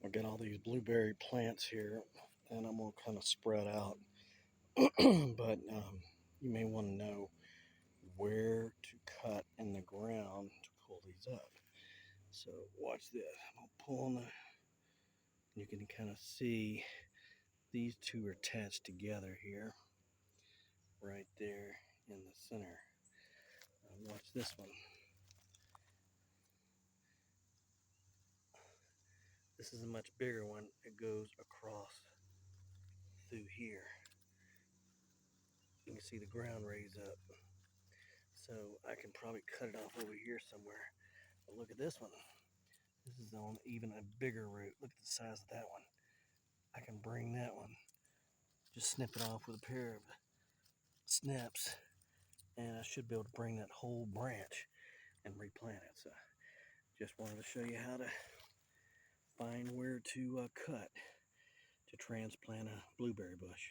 I've got all these blueberry plants here, and I'm gonna kind of spread out. But you may want to know where to cut in the ground to pull these up. So watch this. I'm gonna pull on the. You can kind of see these two are attached together here, right there in the center. Watch this one. This is a much bigger one. It goes across through here. You can see the ground raise up. So I can probably cut it off over here somewhere. But look at this one. This is on even a bigger root. Look at the size of that one. I can bring that one, just snip it off with a pair of snips, and I should be able to bring that whole branch and replant it. So just wanted to show you how to find where to cut to transplant a blueberry bush.